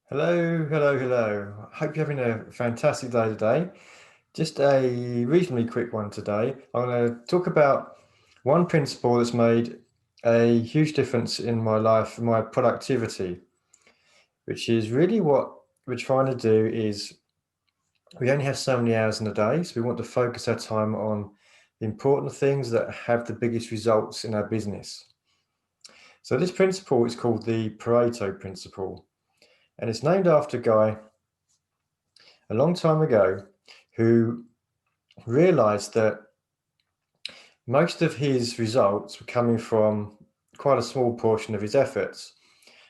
Hello, hello, hello. Hope you're having a fantastic day today. Just a reasonably quick one today. I'm going to talk about one principle that's made a huge difference in my life, my productivity, which is really what we're trying to do is we only have so many hours in a day, so we want to focus our time on the important things that have the biggest results in our business. So this principle is called the Pareto principle, and it's named after a guy a long time ago who realized that most of his results were coming from quite a small portion of his efforts.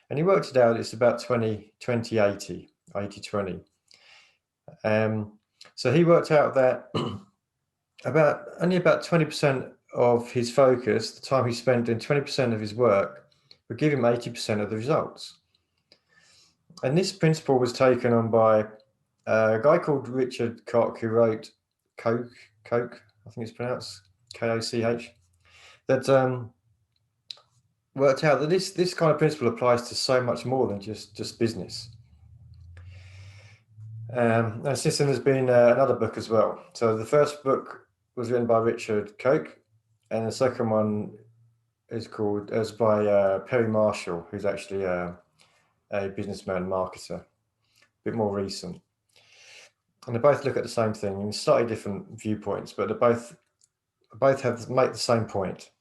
And he worked it out, it's about 20, 20, 80, 80, 20. So he worked out that only about 20% of his focus, the time he spent doing 20% of his work, would give him 80% of the results. And this principle was taken on by a guy called Richard Koch, who wrote Koch, I think it's pronounced Koch, that worked out that this kind of principle applies to so much more than just business. And since then, there's been another book as well. So the first book was written by Richard Koch, and the second one is by Perry Marshall, who's actually a businessman marketer, a bit more recent. And they both look at the same thing in slightly different viewpoints, but they both make the same point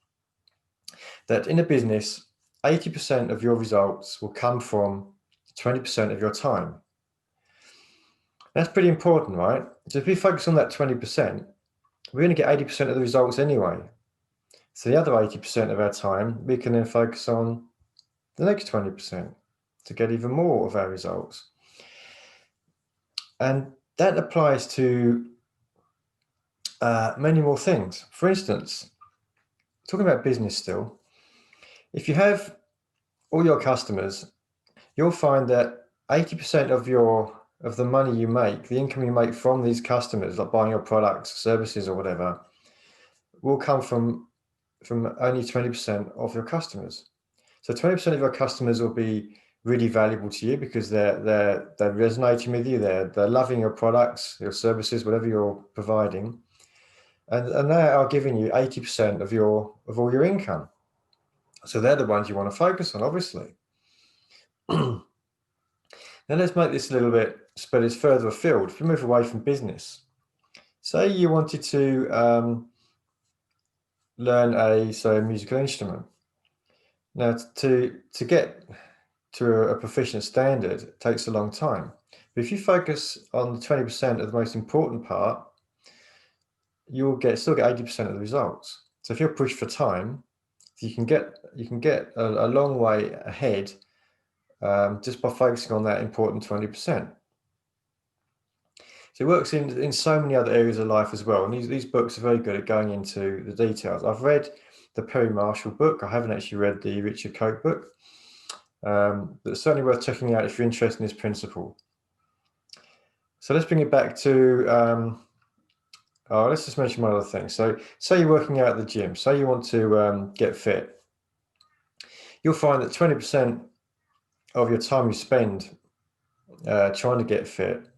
that in a business, 80% of your results will come from 20% of your time. That's pretty important, right? So if we focus on that 20%, we're going to get 80% of the results anyway. So the other 80% of our time, we can then focus on the next 20% to get even more of our results. And that applies to many more things. For instance, talking about business still, if you have all your customers, you'll find that 80% of the money you make, the income you make from these customers, like buying your products, services, or whatever, will come from only 20% of your customers. So 20% of your customers will be really valuable to you because they're resonating with you, they're loving your products, your services, whatever you're providing, and they are giving you 80% of all your income. So they're the ones you want to focus on, obviously. Now let's make this a little bit, spread this further afield. If we move away from business, say you wanted to learn a musical instrument. Now to get to a proficient standard, it takes a long time. But if you focus on the 20% of the most important part, you'll still get 80% of the results. So if you're pushed for time, you can get a long way ahead just by focusing on that important 20%. So it works in so many other areas of life as well. And these books are very good at going into the details. I've read the Perry Marshall book. I haven't actually read the Richard Koch book. But it's certainly worth checking out if you're interested in this principle. So let's bring it back to, let's just mention one other thing. So say you're working out at the gym, say you want to get fit. You'll find that 20% of your time you spend trying to get fit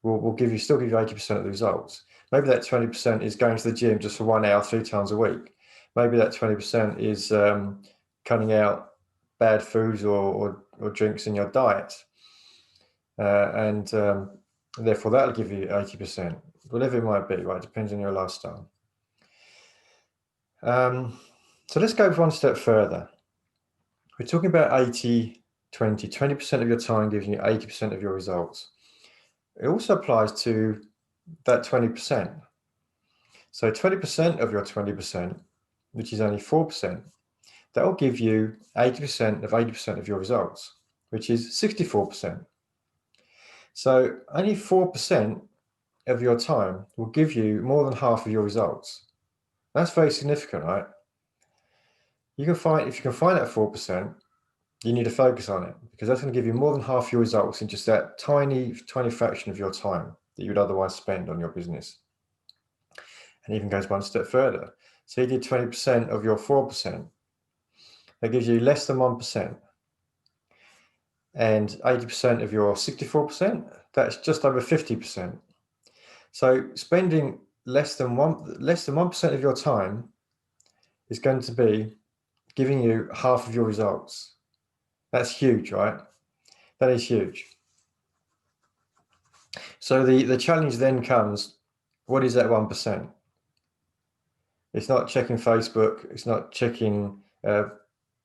will still give you 80% of the results. Maybe that 20% is going to the gym just for 1 hour, 3 times a week. Maybe that 20% is cutting out bad foods or drinks in your diet. And therefore that'll give you 80%, whatever it might be, right? Depends on your lifestyle. So let's go one step further. We're talking about 80, 20, 20% of your time giving you 80% of your results. It also applies to that 20%. So 20% of your 20%, which is only 4%, that will give you 80% of 80% of your results, which is 64%. So only 4% of your time will give you more than half of your results. That's very significant, right? If you can find that 4%, you need to focus on it because that's going to give you more than half your results in just that tiny fraction of your time that you would otherwise spend on your business. And even goes one step further. So you did 20% of your 4%. That gives you less than 1%. and 80% of your 64%, that's just over 50%. So spending less than 1% of your time is going to be giving you half of your results. That's huge, right? That is huge. So the challenge then comes, what is that 1%? It's not checking Facebook. It's not checking,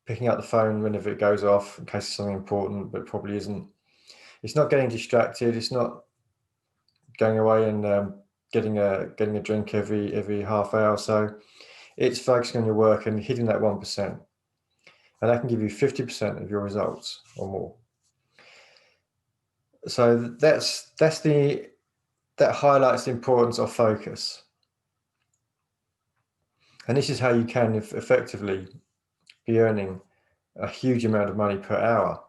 picking up the phone whenever it goes off in case it's something important, but it probably isn't. It's not getting distracted. It's not going away and getting a drink every half hour or so. It's focusing on your work and hitting that 1%. And that can give you 50% of your results or more. So that highlights the importance of focus. And this is how you can effectively be earning a huge amount of money per hour.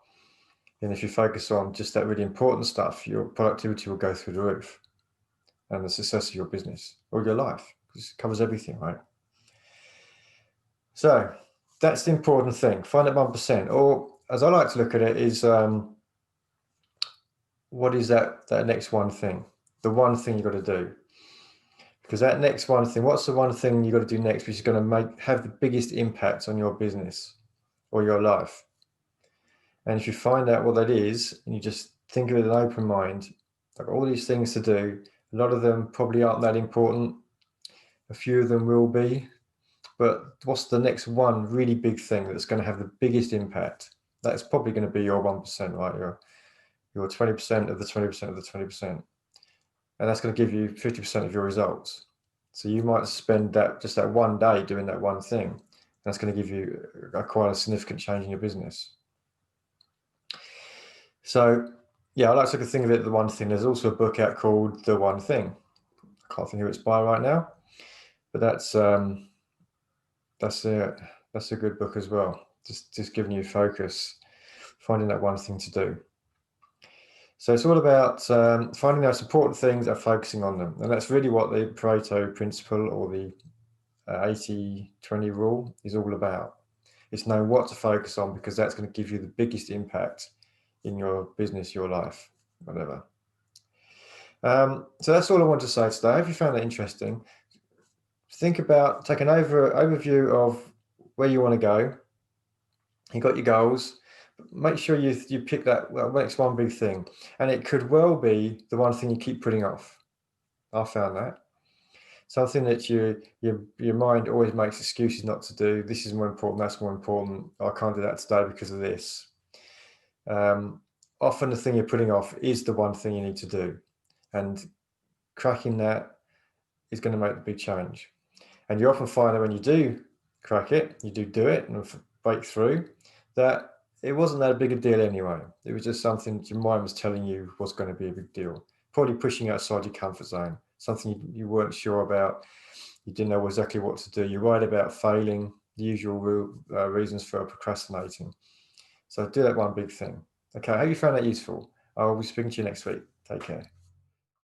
And if you focus on just that really important stuff, your productivity will go through the roof, and the success of your business or your life, because it covers everything, right? So that's the important thing. Find that 1%, or as I like to look at it, is what is that next one thing? The one thing you've got to do. Because that next one thing, what's the one thing you've got to do next, which is going to have the biggest impact on your business or your life? And if you find out what that is, and you just think of it with an open mind, I've got all these things to do. A lot of them probably aren't that important. A few of them will be. But what's the next one really big thing that's going to have the biggest impact? That's probably going to be your 1%, right? Your 20% of the 20% of the 20%. And that's going to give you 50% of your results. So you might spend just that one day doing that one thing. That's going to give you quite a significant change in your business. So yeah, I like to think of it, the one thing. There's also a book out called The One Thing. I can't think who it's by right now, but that's a good book as well. Just giving you focus, finding that one thing to do. So it's all about finding those important things and focusing on them. And that's really what the Pareto principle, or the 80-20 rule, is all about. It's knowing what to focus on, because that's going to give you the biggest impact in your business, your life, whatever. So that's all I want to say today. I hope you found that interesting. Take an overview of where you want to go. You've got your goals. Make sure you pick that next one big thing, and it could well be the one thing you keep putting off. I found that something that your mind always makes excuses not to do. This is more important. That's more important. I can't do that today because of this. Often the thing you're putting off is the one thing you need to do, and cracking that is going to make the big change. And you often find that when you do crack it, you do it and break through, that it wasn't that big a deal anyway. It was just something that your mind was telling you was going to be a big deal. Probably pushing outside your comfort zone, something you weren't sure about. You didn't know exactly what to do. You're worried about failing, the usual reasons for procrastinating. So do that one big thing. Okay, I hope you found that useful. I will be speaking to you next week. Take care.